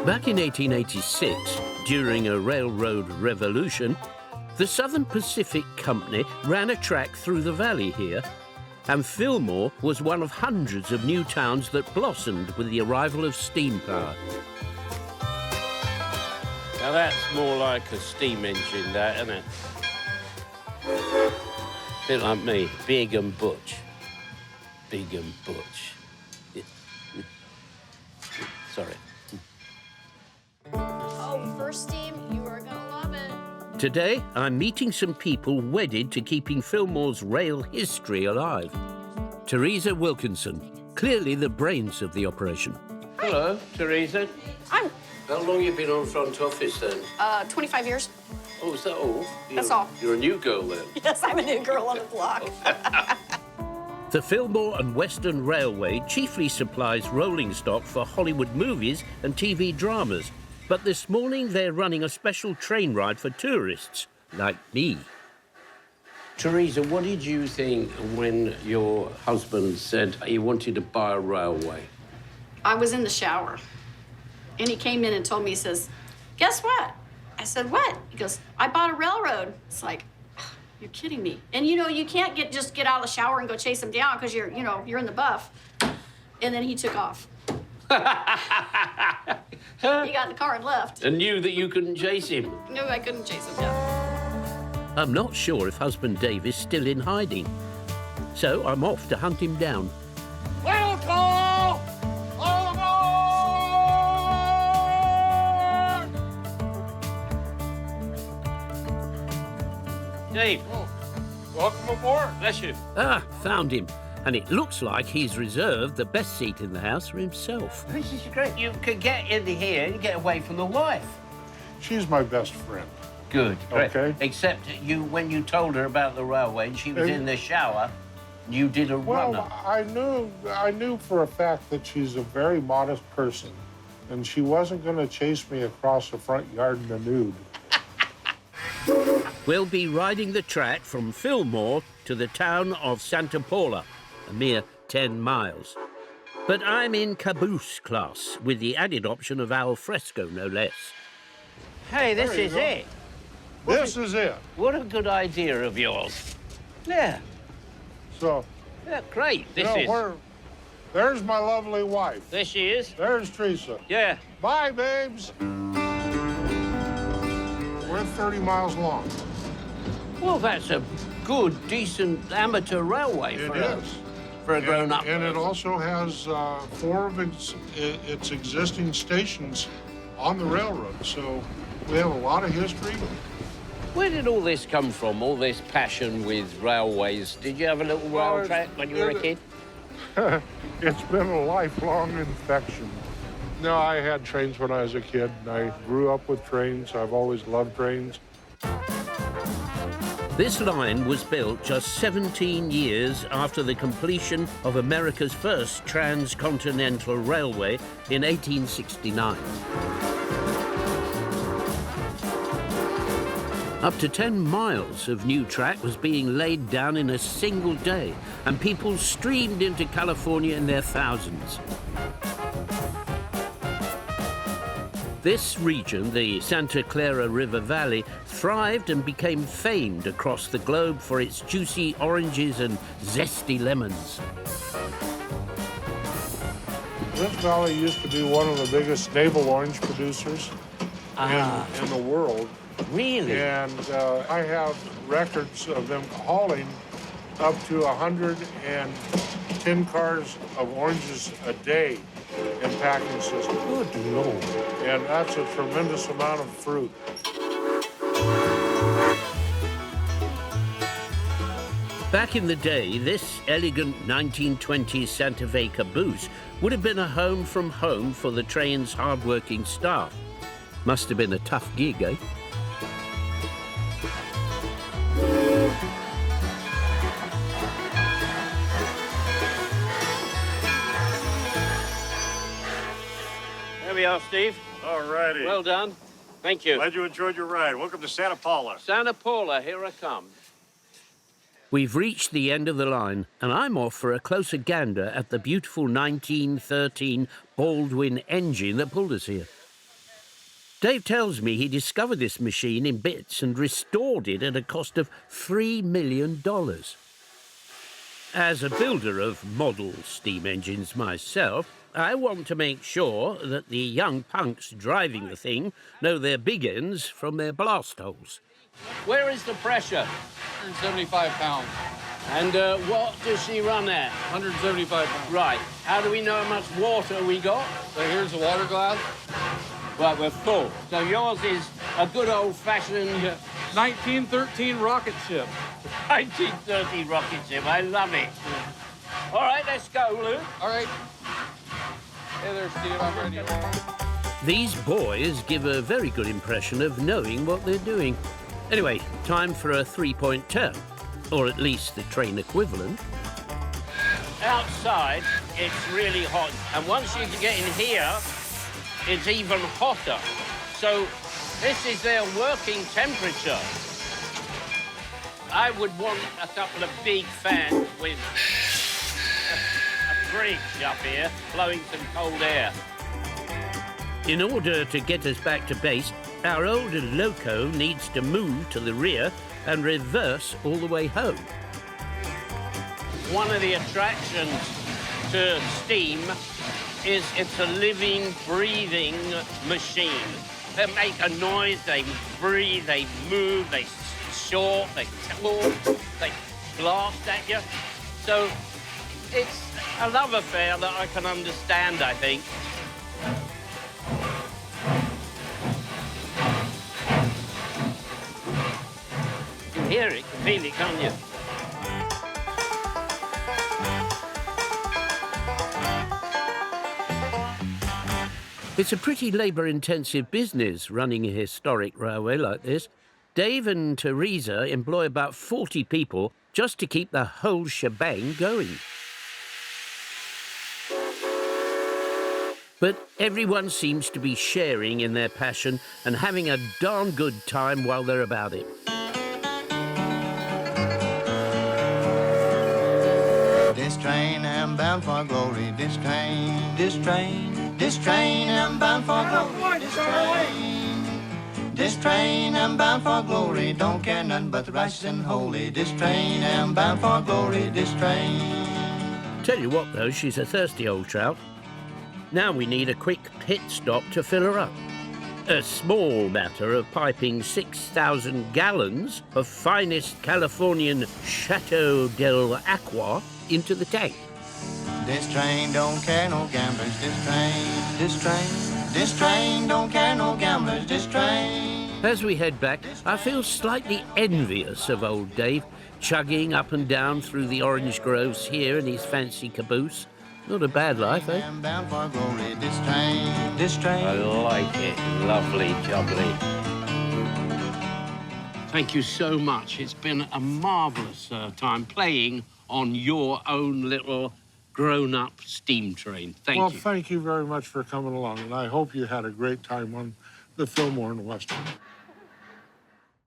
Back in 1886, during a railroad revolution, the Southern Pacific Company ran a track through the valley here, and Fillmore was one of hundreds of new towns that blossomed with the arrival of steam power. Now that's more like a steam engine, that, isn't it? A bit like me, big and butch. Big and butch. Sorry. Oh, first steam, you are gonna love it. Today, I'm meeting some people wedded to keeping Fillmore's rail history alive. Teresa Wilkinson, clearly the brains of the operation. Hello, Teresa. I'm... How long have you been on front office, then? 25 years. Oh, is that all? That's all. You're a new girl, then? Yes, I'm a new girl on the block. The Fillmore and Western Railway chiefly supplies rolling stock for Hollywood movies and TV dramas. But this morning, they're running a special train ride for tourists, like me. Teresa, what did you think when your husband said he wanted to buy a railway? I was in the shower, and he came in and told me, he says, guess what? I said, what? He goes, I bought a railroad. It's like, you're kidding me. And you know, you can't just get out of the shower and go chase him down because you're in the buff. And then he took off. He got in the car and left. And knew that you couldn't chase him? No, I couldn't chase him down. I'm not sure if husband Dave is still in hiding. So I'm off to hunt him down. Well call! All aboard! Dave. Oh, welcome aboard. Bless you. Ah, found him. And it looks like he's reserved the best seat in the house for himself. This is great. You could get into here and get away from the wife. She's my best friend. Good. Great. Okay. Except when you told her about the railway and she was in the shower, you did a runner. Well, I knew for a fact that she's a very modest person, and she wasn't going to chase me across the front yard in the nude. We'll be riding the track from Fillmore to the town of Santa Paula, a mere 10 miles. But I'm in caboose class, with the added option of al fresco, no less. Hey, this is it. This is it. What a good idea of yours. Yeah. So, Yeah, great. This is. There's my lovely wife. There she is. There's Teresa. Yeah. Bye, babes. We're 30 miles long. Well, that's a good, decent amateur railway It for is. For a grown-up. And it also has 4 of its existing stations on the railroad, so we have a lot of history. Where did all this come from, all this passion with railways? Did you have a little rail track when you were a kid? It's been a lifelong infection. No, I had trains when I was a kid, and I grew up with trains. I've always loved trains. This line was built just 17 years after the completion of America's first transcontinental railway in 1869. Up to 10 miles of new track was being laid down in a single day, and people streamed into California in their thousands. This region, the Santa Clara River Valley, thrived and became famed across the globe for its juicy oranges and zesty lemons. This valley used to be one of the biggest navel orange producers in the world. Really? And I have records of them hauling up to 110 cars of oranges a day in packing system. Good Lord. And that's a tremendous amount of fruit. Back in the day, this elegant 1920s Santa Fe caboose would have been a home from home for the train's hard-working staff. Must have been a tough gig, eh? There we are, Steve. All righty. Well done. Thank you. Glad you enjoyed your ride. Welcome to Santa Paula. Santa Paula, here I come. We've reached the end of the line, and I'm off for a closer gander at the beautiful 1913 Baldwin engine that pulled us here. Dave tells me he discovered this machine in bits and restored it at a cost of $3 million. As a builder of model steam engines myself, I want to make sure that the young punks driving the thing know their big ends from their blast holes. Where is the pressure? 175 pounds. And what does she run at? 175 pounds. Right. How do we know how much water we got? So here's the water glass. Right, we're full. So yours is a good old-fashioned 1913 rocket ship. 1930 rocket ship. I love it. All right, let's go, Luke. All right. Hey there, Steve. I'm ready. These boys give a very good impression of knowing what they're doing. Anyway, time for a three-point turn, or at least the train equivalent. Outside, it's really hot. And once you get in here, it's even hotter. So this is their working temperature. I would want a couple of big fans with a fridge up here blowing some cold air. In order to get us back to base, our older loco needs to move to the rear and reverse all the way home. One of the attractions to steam is it's a living, breathing machine. They make a noise, they breathe, they move, they short, they talk, they blast at you. So it's a love affair that I can understand, I think. You can hear it, you can feel it, can't you? It's a pretty labour-intensive business running a historic railway like this. Dave and Teresa employ about 40 people just to keep the whole shebang going. But everyone seems to be sharing in their passion and having a darn good time while they're about it. This train, I'm bound for glory. This train, I'm bound for glory. This train, I'm bound for glory. Don't care none but the righteous and holy. This train, I'm bound for glory. This train. Tell you what, though, she's a thirsty old trout. Now we need a quick pit stop to fill her up. A small matter of piping 6,000 gallons of finest Californian Chateau del Aqua into the tank. This train don't care no gamblers. This train don't care no gamblers. This train. As we head back, I feel slightly envious of old Dave, chugging up and down through the orange groves here in his fancy caboose. Not a bad life, eh? I'm bound for glory. This train. I like it. Lovely, jubbly. Thank you so much. It's been a marvellous time playing on your own little grown-up steam train. Thank you. Well, thank you very much for coming along, and I hope you had a great time on the Fillmore and Western.